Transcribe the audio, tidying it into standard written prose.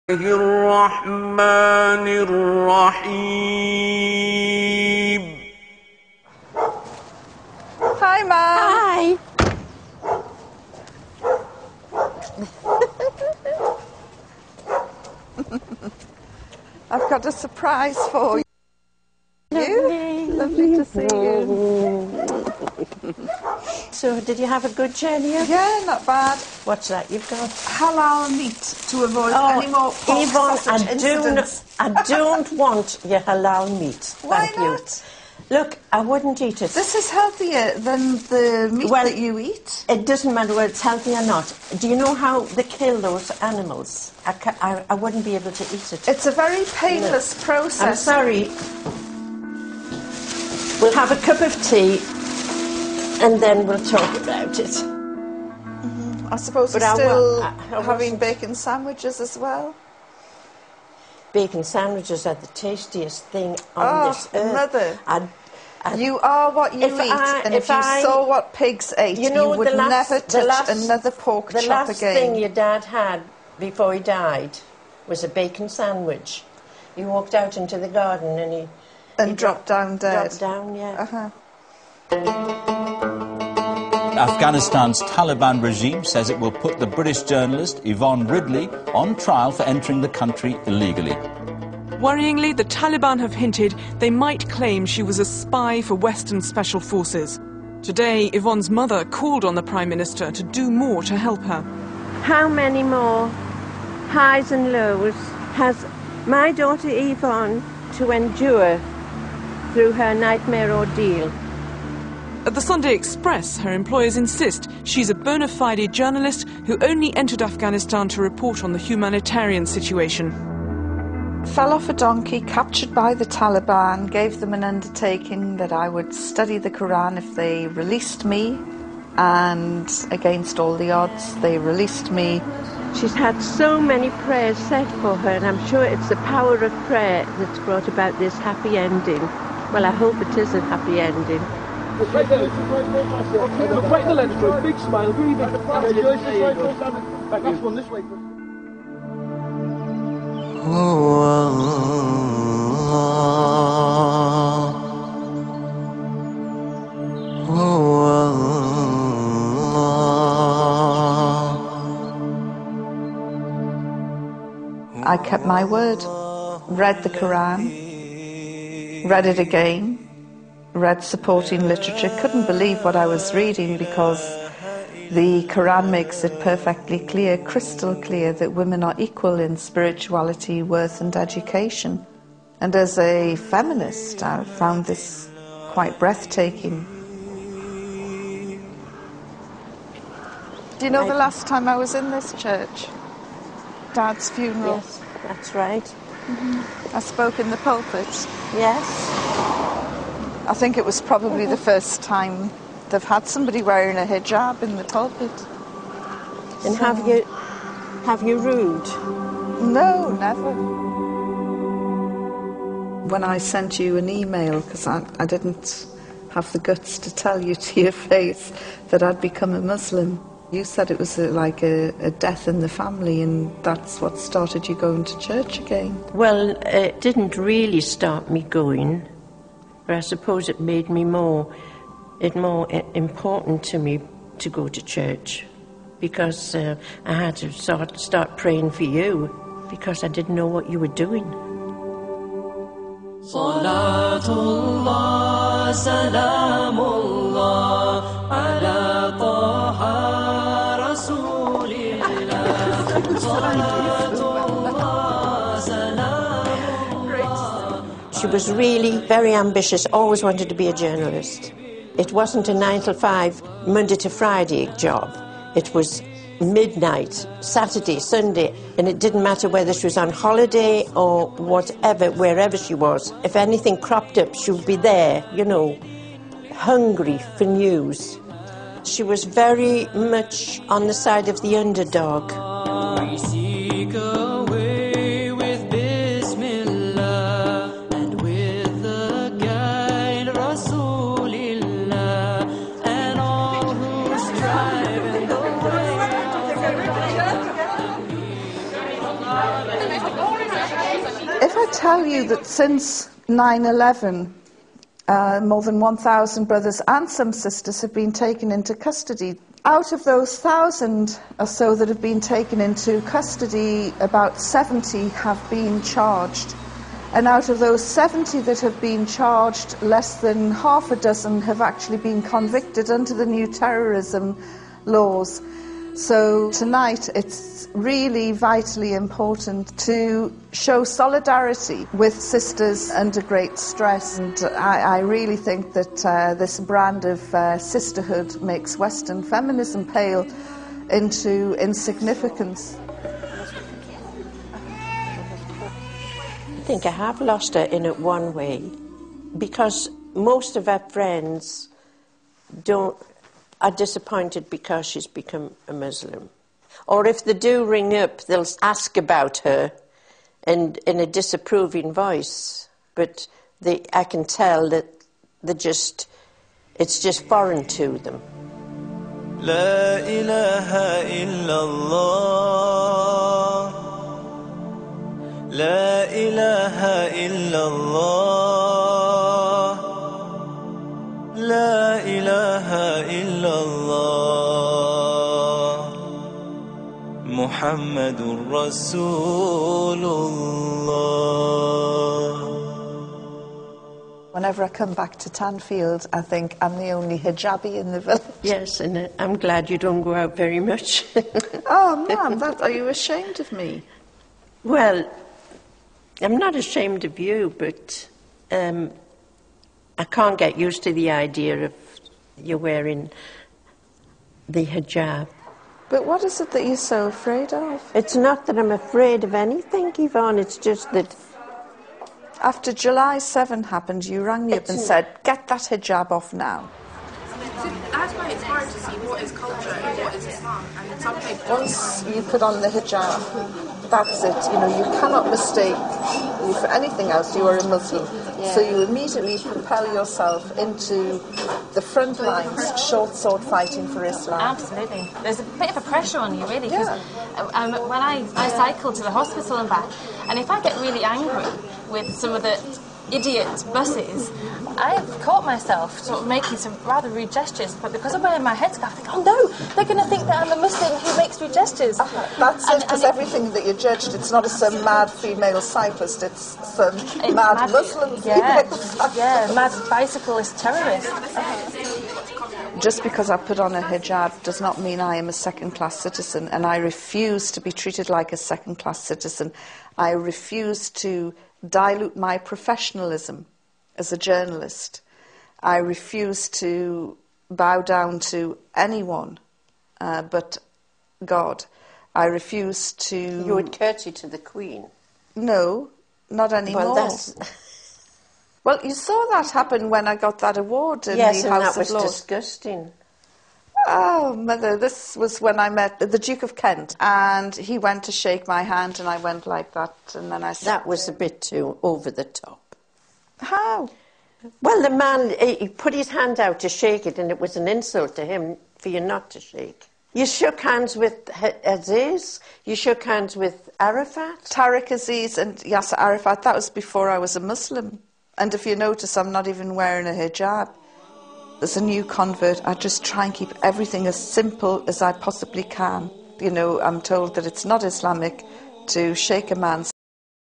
الرحمن الرحيم. Hi, Mum. Hi. I've got a surprise for you. Lovely to see you. So, did you have a good journey? Yeah, not bad. What's that you've got? Halal meat to avoid any more pork sausage incidents. I don't want your halal meat. Why Thank not? you. Look, I wouldn't eat it. This is healthier than the meat that you eat. It doesn't matter whether it's healthy or not. Do you know how they kill those animals? I wouldn't be able to eat it. It's a very painless process. I'm sorry. We'll have a cup of tea and then we'll talk about it. I suppose you're still having bacon sandwiches as well? Bacon sandwiches are the tastiest thing on this earth. Mother, you are what you eat, and if you saw what pigs ate, you would never touch another pork chop again. The last thing your dad had before he died was a bacon sandwich. He walked out into the garden and he dropped down dead. Dropped down, yeah. Afghanistan's Taliban regime says it will put the British journalist Yvonne Ridley on trial for entering the country illegally. Worryingly, the Taliban have hinted they might claim she was a spy for Western special forces. Today, Yvonne's mother called on the Prime Minister to do more to help her. How many more highs and lows has my daughter Yvonne to endure through her nightmare ordeal? At the Sunday Express, her employers insist she's a bona fide journalist who only entered Afghanistan to report on the humanitarian situation. Fell off a donkey, captured by the Taliban, gave them an undertaking that I would study the Quran if they released me, and against all the odds, they released me. She's had so many prayers said for her, and I'm sure it's the power of prayer that's brought about this happy ending. Well, I hope it is a happy ending. Right there. Look right in the lens, Joyce. Big smile, really big. Joyce, this way, Joyce. Back last one, this way. I kept my word, read the Quran, read it again, read supporting literature, couldn't believe what I was reading because the Quran makes it perfectly clear, crystal clear, that women are equal in spirituality, worth and education. And as a feminist, I found this quite breathtaking. Do you know the last time I was in this church? Dad's funeral. Yes, that's right. I spoke in the pulpit. Yes. I think it was probably the first time they've had somebody wearing a hijab in the pulpit. And have you rude? No, never. When I sent you an email, because I didn't have the guts to tell you to your face that I'd become a Muslim, you said it was like a death in the family, and that's what started you going to church again. Well, it didn't really start me going, but I suppose it made me more important to me to go to church, because I had to start praying for you, because I didn't know what you were doing. Salatullah, salamullah, ala taha rasulillah. Salatullah, salamullah. She was really very ambitious, always wanted to be a journalist. It wasn't a 9 to 5, Monday to Friday job. It was midnight, Saturday, Sunday, and it didn't matter whether she was on holiday or whatever, wherever she was. If anything cropped up, she would be there, you know, hungry for news. She was very much on the side of the underdog. We seek a way with Bismillah and with the guide Rasulillah and all who strive in the way. If I tell you that since 9/11, more than 1,000 brothers and some sisters have been taken into custody. Out of those 1,000 or so that have been taken into custody, about 70 have been charged. And out of those 70 that have been charged, less than half a dozen have actually been convicted under the new terrorism laws. So tonight it's really vitally important to show solidarity with sisters under great stress. And I really think that this brand of sisterhood makes Western feminism pale into insignificance. I think I have lost her in it one way, because most of her friends are disappointed because she's become a Muslim. Or if they do ring up, they'll ask about her in a disapproving voice. But I can tell that it's just foreign to them. La ilaha illallah, La ilaha illallah, La ilaha illallah, Muhammadur Rasulullah. Whenever I come back to Tanfield, I think I'm the only hijabi in the village. Yes, and I'm glad you don't go out very much. Oh, ma'am, are you ashamed of me? Well, I'm not ashamed of you, but I can't get used to the idea of you wearing the hijab. But what is it that you're so afraid of? It's not that I'm afraid of anything, Yvonne, it's just that... After July 7 happened, you rang me up and said, get that hijab off now. That's why it's hard to see what is culture and what is Islam. And some people... Once you put on the hijab, that's it. You know, you cannot mistake you for anything else. You are a Muslim. Yeah. So you immediately propel yourself into the front lines, short sword fighting for Islam. Absolutely. There's a bit of a pressure on you, really, because when I cycle to the hospital and back, and if I get really angry with some of the idiot buses, I've caught myself sort of making some rather rude gestures, but because I'm wearing my headscarf, I think, oh no, they're going to think that I'm a Muslim who makes rude gestures. That's it, because everything that you're judged, it's not some mad female cyclist, it's some mad Muslim female cyclist. Yeah, mad bicyclist terrorist. Just because I put on a hijab does not mean I am a second-class citizen, and I refuse to be treated like a second-class citizen. I refuse to dilute my professionalism as a journalist. I refuse to bow down to anyone but God. I refuse to... You would curtsy to the Queen? No, not anymore. Well, well, you saw that happen when I got that award in the House of Lords. Yes, and that was disgusting. Oh, Mother, this was when I met the Duke of Kent, and he went to shake my hand, and I went like that, and then I said... That was a bit too over the top. How? Well, the man, he put his hand out to shake it, and it was an insult to him for you not to shake. You shook hands with Aziz, you shook hands with Arafat. Tariq Aziz and Yasser Arafat, that was before I was a Muslim. And if you notice, I'm not even wearing a hijab. As a new convert, I just try and keep everything as simple as I possibly can. You know, I'm told that it's not Islamic to shake a man's